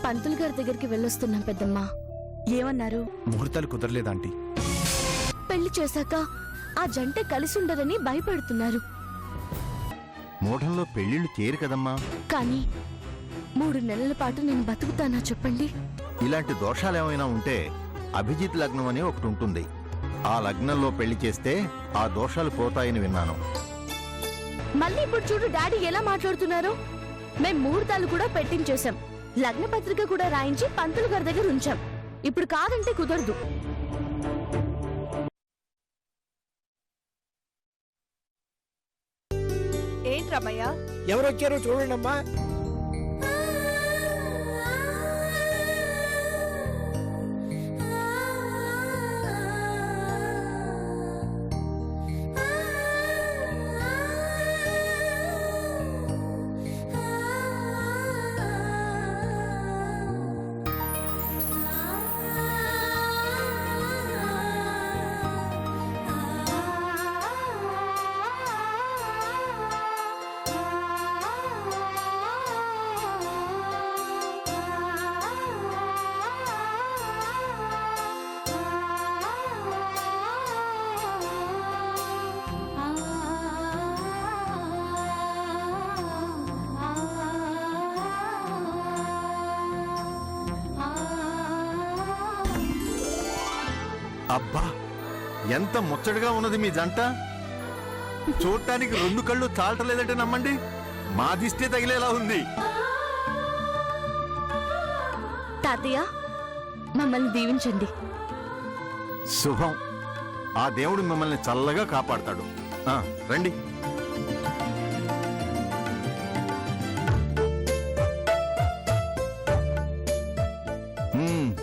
పంతులు గారి దగ్గరికి వెళ్ళొస్తున్నాం పెద్దమ్మా. ఏమన్నారు? ముహూర్తాలు కుదరలేదాంటీ. పెళ్లి చేశాక ఆ జంట కలిసి ఉండరని భయపడుతున్నారు. మూఢంలో పెళ్లిళ్ళు చేయరు కదమ్మా. కానీ 3 నెలల పాటు నేను బతుకుతానా చెప్పండి? ఇలాంటి దోషాలేమైనా ఉంటే అభిజిత్ లగ్నం అని ఒకటి ఉంటుంది. ఆ లగ్నంలో పెళ్లి చేస్తే ఆ దోషాలు పోతాయని విన్నాను. మళ్ళీ ఇప్పుడు చూడు డాడీ ఎలా మాట్లాడుతున్నారో. మేం ముహూర్తాలు కూడా పెట్టించేశాం, లగ్న పత్రిక కూడా రాయించి పంతులు గారి దగ్గర ఉంచాం. ఇప్పుడు కాదంటే కుదరదు. ఏంట్రమ్మయ్యా? ఎవరొచ్చారో చూడండమ్మా. అబ్బా, ఎంత ముచ్చటగా ఉన్నది మీ జంట. చూడటానికి 2 కళ్ళు చాలటలేదంటే నమ్మండి, మా దిష్టే తగిలేలా ఉంది. తాతయ్య, మమ్మల్ని దీవించండి. శుభం. ఆ దేవుడు మిమ్మల్ని చల్లగా కాపాడతాడు. రండి.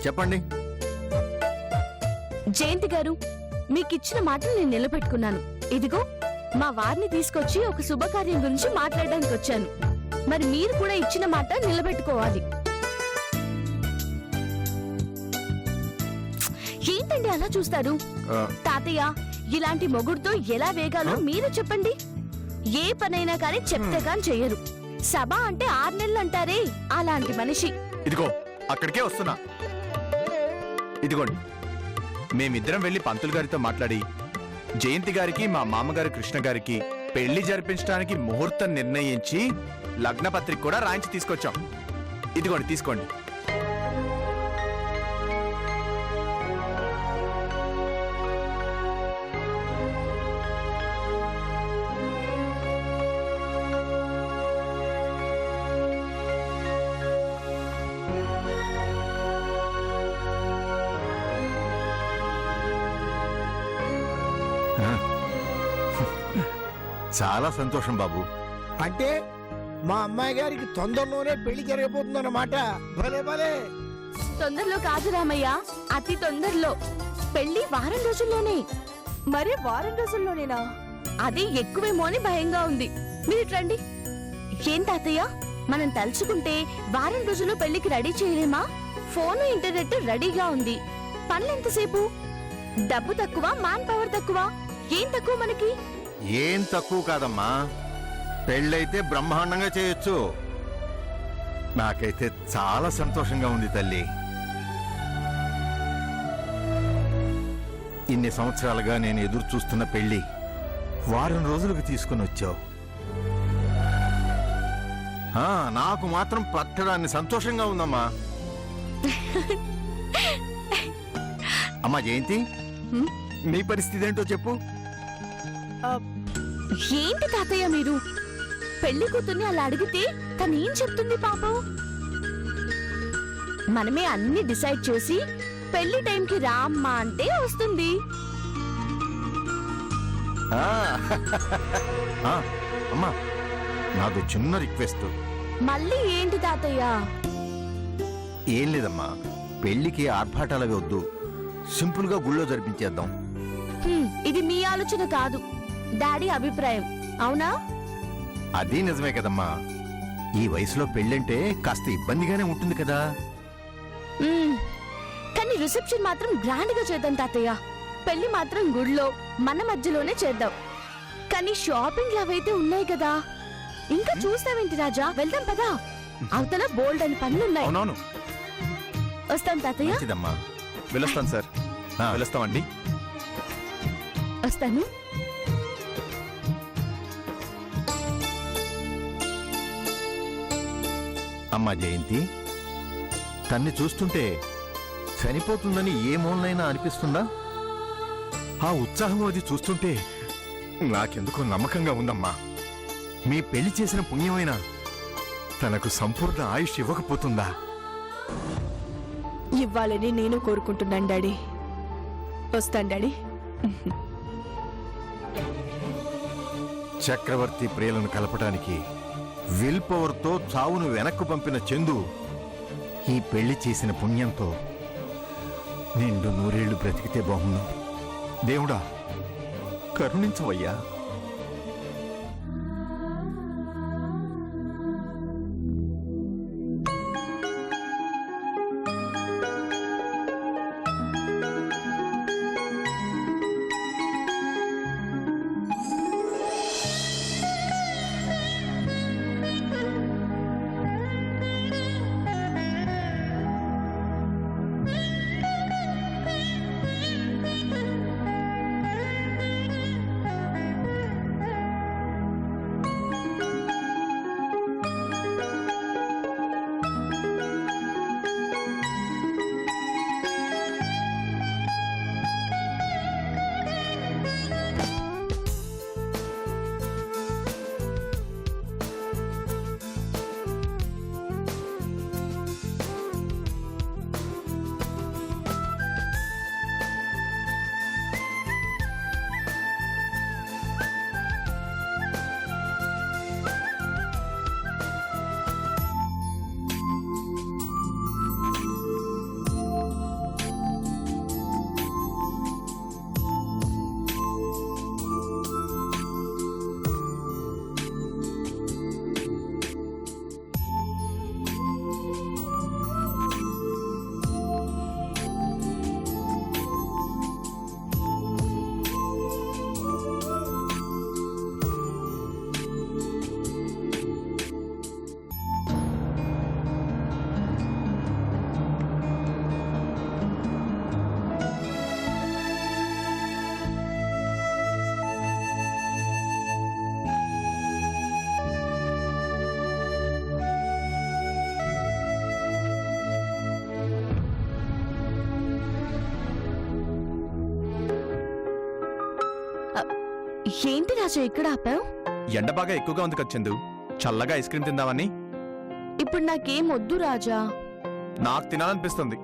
చెప్పండి. జయంతి గారు, మీకిచ్చిన మాటలు నేను నిలబెట్టుకున్నాను. ఇదిగో మా వారిని తీసుకొచ్చి ఒక శుభకార్యం గురించి మాట్లాడడానికి వచ్చాను. మరి మీరు కూడా ఇచ్చిన మాట నిలబెట్టుకోవాలి. ఏంటండి అలా చూస్తారు? తాతయ్య, ఇలాంటి మొగుడుతో ఎలా వేగాలో మీరు చెప్పండి. ఏ పనైనా కానీ చెప్తే కానీ చెయ్యరు. సభ అంటే 6 నెలలు అంటారే, అలాంటి మనిషి. ఇదిగో అక్కడికే వస్తున్నా. ఇదిగోండి, మేమిద్దరం వెళ్లి పంతులు గారితో మాట్లాడి జయంతి గారికి మా మామగారు కృష్ణ గారికి పెళ్లి జరిపించడానికి ముహూర్తం నిర్ణయించి లగ్న పత్రిక కూడా రాయించి తీసుకొచ్చాం. ఇదిగోండి, తీసుకోండి. చాలా సంతోషం బాబు. అంటే మా అమ్మాయి గారికి తొందరలోనే పెళ్లి జరగబోతుందన్నమాట. భలే భలే. తొందరలో కాదు రామయ్య, అతి తొందరలో. పెళ్లి వారం రోజుల్లోనే. మరే వారం రోజుల్లోనేనా? అది ఎక్కువేమో అని భయంగా ఉంది. మీరు రండి. ఏం తాతయ్య, మనం తలుచుకుంటే వారం రోజుల్లో పెళ్లికి రెడీ చేయలేమా? ఫోన్, ఇంటర్నెట్ రెడీగా ఉంది. పనులెంతసేపు? డబ్బు తక్కువ, మ్యాన్ పవర్ తక్కువ. ఏం తక్కువ మనకి? ఏం తక్కువ కాదమ్మా, పెళ్ళైతే బ్రహ్మాండంగా చేయొచ్చు. నాకైతే చాలా సంతోషంగా ఉంది తల్లి. ఇన్ని సంవత్సరాలుగా నేను ఎదురు చూస్తున్న పెళ్లి వారం రోజులకు తీసుకుని వచ్చావు. నాకు మాత్రం పట్టడాన్ని సంతోషంగా ఉందమ్మా. అమ్మా జయంతి, నీ పరిస్థితి ఏంటో చెప్పు. ఏంటి తాతయ్య మీరు? పెళ్లి కూతుర్ని అలా అడిగితే తనేం చెప్తుంది పాపం? మనమే అన్ని డిసైడ్ చేసి పెళ్లి టైంకి రా అమ్మా అంటే వస్తుంది. అమ్మా, నాది చిన్న రిక్వెస్ట్. మళ్ళీ ఏంటి తాతయ్య? ఏం లేదమ్మా, పెళ్లికి ఆర్భాటాలవి వద్దు, సింపుల్ గా గుళ్ళో జరిపించేద్దాం. ఇది మీ ఆలోచన కాదు, డాడీ అభిప్రాయం. అవునా? అది నిజమే కదమ్మా. ఈ వయసులో పెళ్ళంటే కాస్త ఇబ్బందిగానే ఉంటుంది కదా. కానీ రిసెప్షన్ మాత్రం గ్రాండ్ గా చేద్దాం తాతయ్య. పెళ్లి మాత్రం గుడిలో మన మధ్యలోనే చేద్దాం. కానీ షాపింగ్ అవైతే ఉన్నాయి కదా, ఇంకా చూస్తావేంటి రాజా? వెళ్దాం పదా. అవతల బోల్డ్ అని పనులున్నాయి. వస్తాను తాతయ్య. మంచిదమ్మా. వెళ్ళొస్తాను సార్. ఆ. వెళ్ళొస్తామండి. వస్తాను. అమ్మా జయంతి, తన్ని చూస్తుంటే చనిపోతుందని ఏ మూలనైనా అనిపిస్తుందా? ఆ ఉత్సాహం అది చూస్తుంటే నాకెందుకో నమ్మకంగా ఉందమ్మా. మీ పెళ్లి చేసిన పుణ్యమైన తనకు సంపూర్ణ ఆయుష్ ఇవ్వకపోతుందా? ఇవ్వాలని నేను కోరుకుంటున్నాను డాడీ. వస్తాను డాడీ. చక్రవర్తి ప్రియులను కలపడానికి విల్ పవర్తో చావును వెనక్కు పంపిన చందు ఈ పెళ్లి చేసిన పుణ్యంతో నిండు 100 ఏళ్లు బ్రతికితే బాగుండు. దేవుడా, కరుణించవయ్యా. ఏంటి రాజా ఇక్కడ ఆపావు? ఎండ బాగా ఎక్కువగా ఉంది కదా చందు, చల్లగా ఐస్ క్రీమ్ తిందామని. ఇప్పుడు నాకేం వద్దు రాజా. నాకు తినాలనిపిస్తుంది.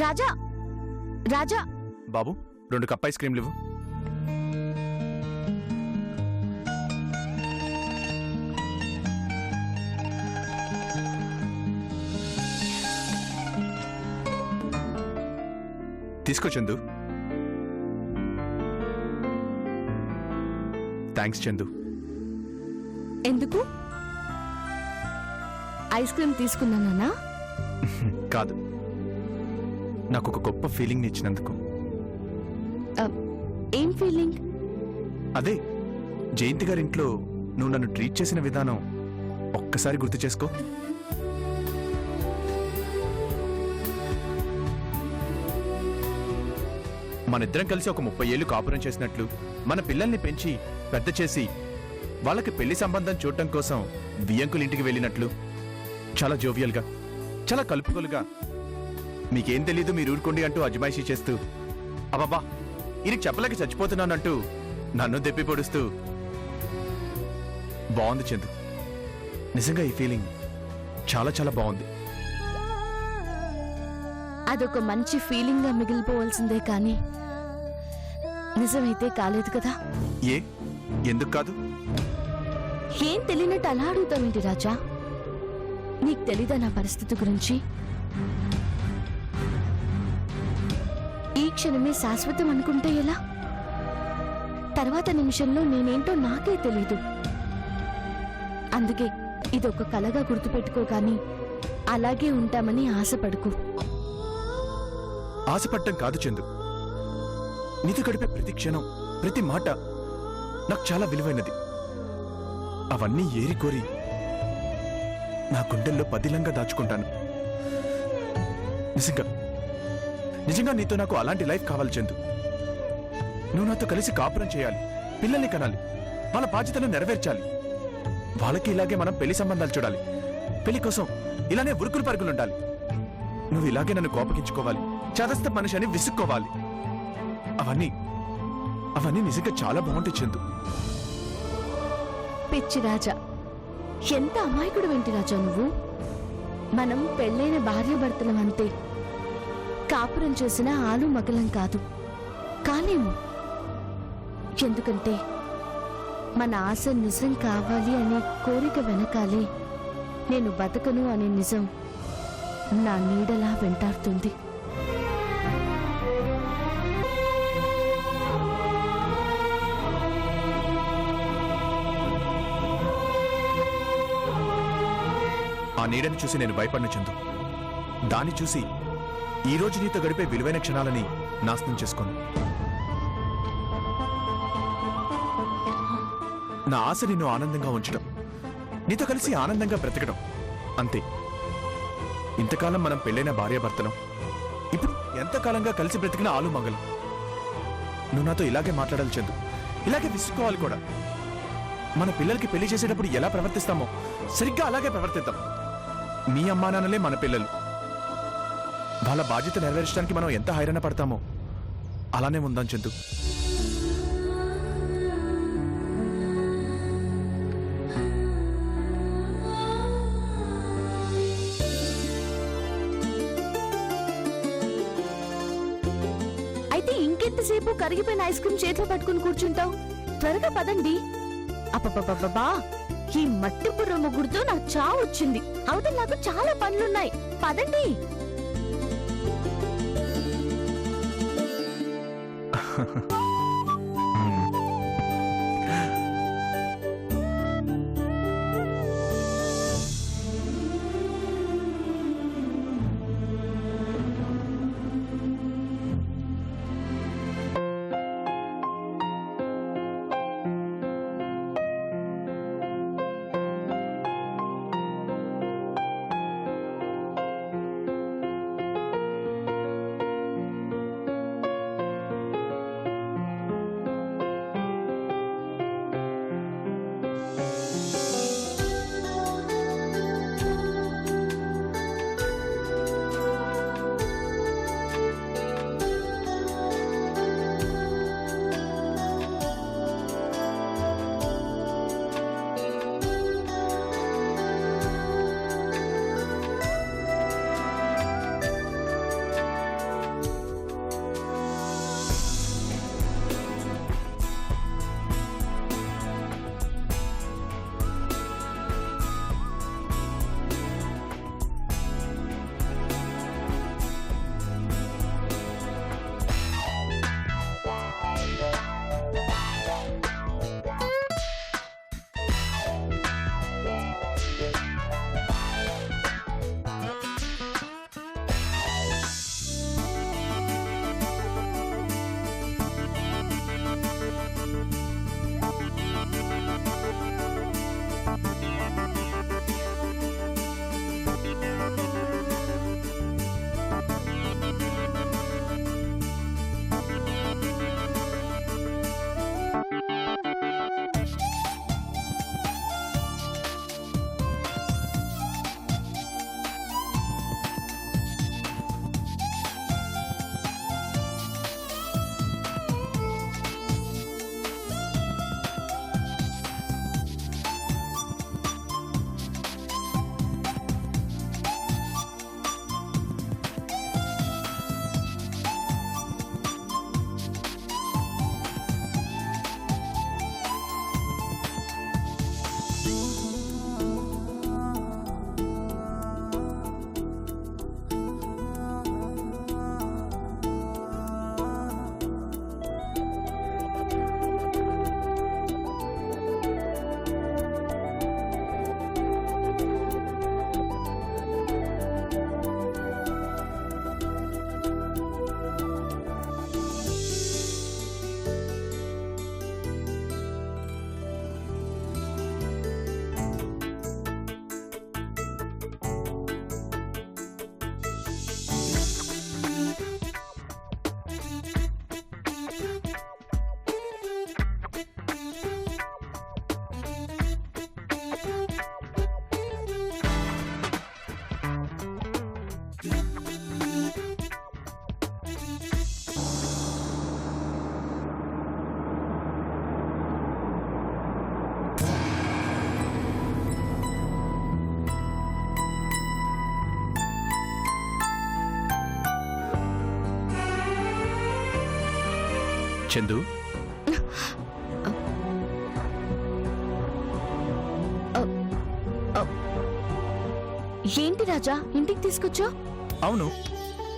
రాజా, రాజా, బాబు 2 కప్ ఐస్ క్రీమ్లు ఇవ్వు. తీసుకో చందు. థ్యాంక్స్ చందు. ఎందుకు? ఐస్ క్రీమ్ తీసుకున్నానా? కాదు, నాకు ఒక గొప్ప ఫీలింగ్ ఇచ్చినందుకు. ఏం ఫీలింగ్? అదే జయంతి గారింట్లో నువ్వు నన్ను ట్రీట్ చేసిన విధానం ఒక్కసారి గుర్తు చేసుకో. మనిద్దరం కలిసి ఒక 30 ఏళ్లు కాపురం చేసినట్లు, మన పిల్లల్ని పెంచి పెద్ద చేసి వాళ్ళకి పెళ్లి సంబంధం చూడటం కోసం వియ్యంకుల ఇంటికి వెళ్ళినట్లు, చాలా జోవియల్గా, చాలా కలుపుకొలుగా, మీకేం తెలీదు మీరు ఊరుకోండి అంటూ అజమాయిషీ చేస్తూ, అబ్బబ్బా ఈయనకి చెప్పలేక చచ్చిపోతున్నానంటూ నన్ను దెప్పి పొడుస్తూ బాగుంది చందు. నిజంగా ఈ ఫీలింగ్ చాలా చాలా బాగుంది. అదొక మంచి ఫీలింగ్ గా మిగిలిపోవాల్సిందే కానీ నిజమైతే కాలేదు కదా. ఎందుకు కాదు? ఏం తెలియనట్టు అలా అడుగుతావేంటి రాజా? నీకు తెలీదా నా పరిస్థితి గురించి? ఈ క్షణమే శాశ్వతం అనుకుంటే ఎలా? తర్వాత నిమిషంలో నేనేంటో నాకే తెలీదు. అందుకే ఇదొక కలగా గుర్తుపెట్టుకోగాని అలాగే ఉంటామని ఆశపడుకో. ఆశపడటం కాదు చందు, నీతో గడిపే ప్రతి క్షణం ప్రతి మాట నాకు చాలా విలువైనది. అవన్నీ ఏరికోరి నా గుండెల్లో పదిలంగా దాచుకుంటాను. నిజంగా నిజంగా నీతో నాకు అలాంటి లైఫ్ కావాలి చందు. నువ్వు నాతో కలిసి కాపురం చేయాలి, పిల్లల్ని కనాలి, వాళ్ళ బాధ్యతను నెరవేర్చాలి. వాళ్ళకి ఇలాగే మనం పెళ్లి సంబంధాలు చూడాలి. పెళ్లి కోసం ఇలానే ఉరుకులు పరుగులుండాలి. నువ్వు ఇలాగే నన్ను కోపగించుకోవాలి, చాదస్త మనిషి అని విసుక్కోవాలి. అవన్నీ అవన్నీ నిజంగా చాలా బాగుంటాయి చందు. పిచ్చి రాజా, ఎంత అమాయకుడు వెంటి రాజా నువ్వు. మనం పెళ్ళైన భార్యాభర్తలం అంతే. కాపురం చేసిన ఆలు మగలం కాదు, కాలేము. ఎందుకంటే మన ఆశ నిజం కావాలి అనే కోరిక వెనకాలే నేను బతకను అనే నిజం నా నీడలా వెంటాడుతుంది. ఆ నీడని చూసి నేను భయపడిన చందు. దాన్ని చూసి ఈ రోజు నీతో గడిపే విలువైన క్షణాలని నాశనం చేసుకోను. నా ఆశ నిన్ను ఆనందంగా ఉంచడం, నీతో కలిసి ఆనందంగా బ్రతకడం అంతే. ఇంతకాలం మనం పెళ్ళైన భార్యాభర్తలం, ఇప్పుడు ఎంతకాలంగా కలిసి బ్రతికిన ఆలు మంగళం. నువ్వు నాతో ఇలాగే మాట్లాడాలి చందు, ఇలాగే విసుకోవాలి కూడా. మన పిల్లలకి పెళ్లి చేసేటప్పుడు ఎలా ప్రవర్తిస్తామో సరిగ్గా అలాగే ప్రవర్తిద్దాం. మీ అమ్మా నాన్నలే మన పిల్లలు. వాళ్ళ బాధ్యత నెరవేర్చడానికి మనం ఎంత హైరాణ పడతామో అలానే ఉందాం చందు. అయితే ఇంకెంతసేపు కరిగిపోయిన ఐస్ క్రీమ్ చేతిలో పట్టుకుని కూర్చుంటావు? త్వరగా పదండి. అప్పబ్బబ్బబ్బా, ఈ మట్టి బుర్ర ముగ్గురుతో నాకు చావు వచ్చింది. అవతల నాకు చాలా పనులున్నాయి. పదండి. చందు ఏంటి రాజా ఇంటికి తీసుకొచ్చా? అవును,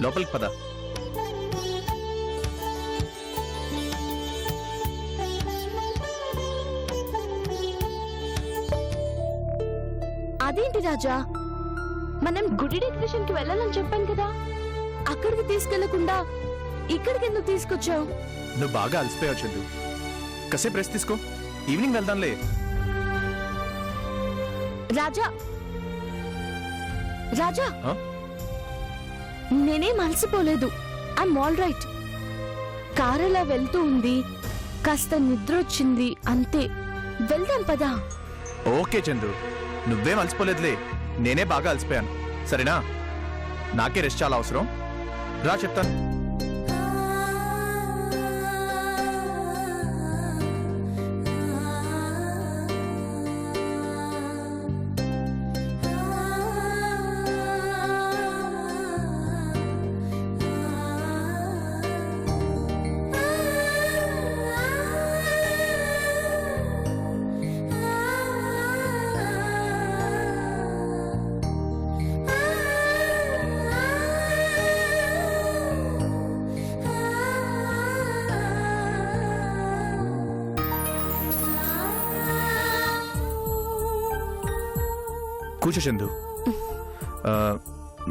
లోపలికి పద. అదేంటి రాజా, మనం గుడి డెకరేషన్ కి వెళ్ళాలని చెప్పాను కదా, అక్కడికి తీసుకెళ్లకుండా ఇక్కడికి ఎందుకు తీసుకొచ్చావు? నువ్వు బాగా అలసిపోయావు చందు, కాసేపు రెస్ట్ తీసుకో, ఈవినింగ్ వెళ్దాంలే. రాజా రాజా ఆ? నేనేం అలసిపోలేదు, ఐఎమ్ ఆల్ రైట్. కారులా వెళ్తూ ఉంది, కాస్త నిద్ర వచ్చింది అంతే. వెళ్దాం పదా. ఓకే చందు, నువ్వేం అలసిపోలేదులే, నేనే బాగా అలసిపోయాను. సరేనా, నాకే రెస్ట్ చాలా అవసరం. రా చెప్తాను. కూర్చో చందు.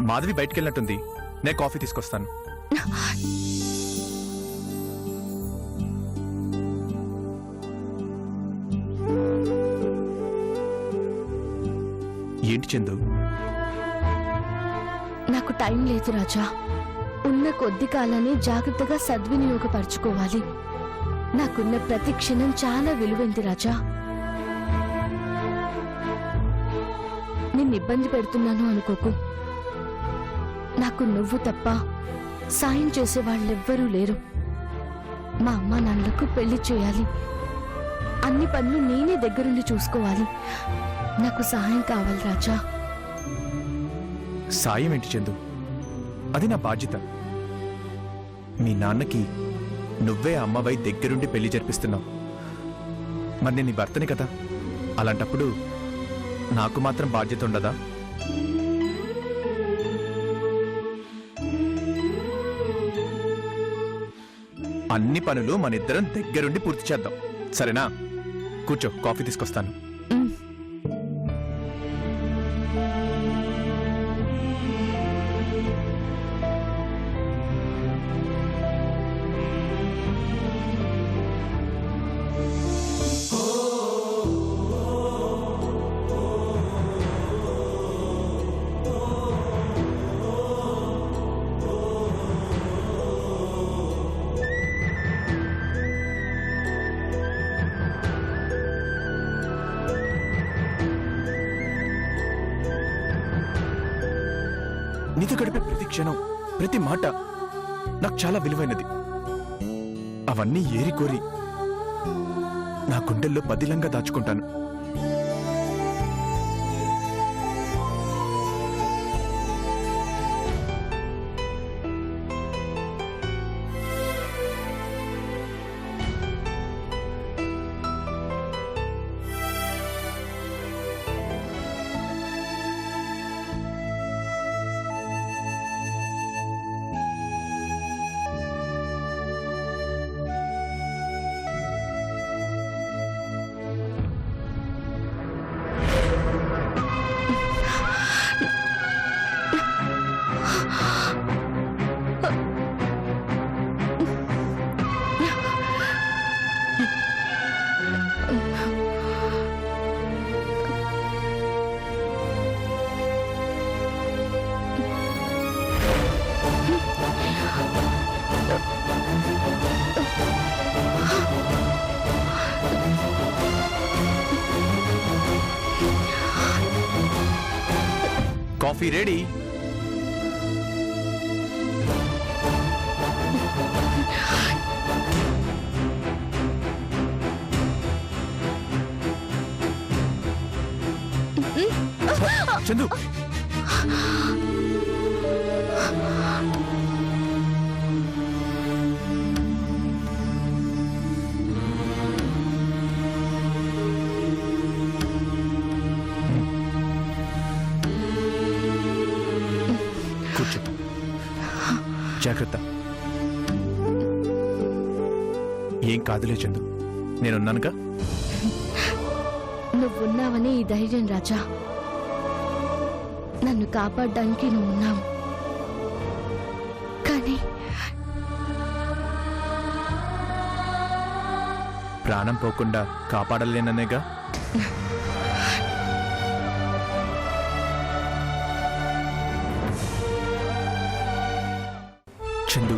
మాధవి బయటికి వెళ్ళినట్టుంది, నేను కాఫీ తీసుకొస్తాను. ఏంటి చందు? నాకు టైం లేదు రాజా, ఉన్న కొద్ది కాలాన్ని జాగ్రత్తగా సద్వినియోగపరచుకోవాలి. నాకున్న ప్రతి క్షణం చాలా విలువైంది రాజా. నిన్ను ఇబ్బంది పెడుతున్నాను అనుకోకు. నాకు నువ్వు తప్ప సాయం చేసే వాళ్ళెవ్వరూ లేరు. మా అమ్మా నాన్నలకు పెళ్లి చేయాలి, అన్ని పనులు నేనే దగ్గరుండి చూసుకోవాలి. నాకు సహాయం కావాలి రాజా. సాయం ఏంటి చందు, అది నా బాధ్యత. మీ నాన్నకి నువ్వే అమ్మవై దగ్గరుండి పెళ్లి జరిపిస్తున్నావు. మరి నేను నీ భర్తని కదా, అలాంటప్పుడు నాకు మాత్రం బాధ్యత ఉండదా? అన్ని పనులు మనిద్దరం దగ్గరుండి పూర్తి చేద్దాం, సరేనా? కూర్చో, కాఫీ తీసుకొస్తాను. నీతో గడిపే ప్రతి క్షణం, ప్రతి మాట నాకు చాలా విలువైనది. అవన్నీ ఏరి కోరి నా గుండెల్లో పదిలంగా దాచుకుంటాను. Coffee ready. చందు, జాగ్రత్త. ఏం కాదులే చందు, నేనున్నానుగా. నువ్వున్నావని ఈ ధైర్యం రాజా. నన్ను కాపాడడానికి నువ్వున్నావు, కానీ ప్రాణం పోకుండా కాపాడలేననేగా. చందు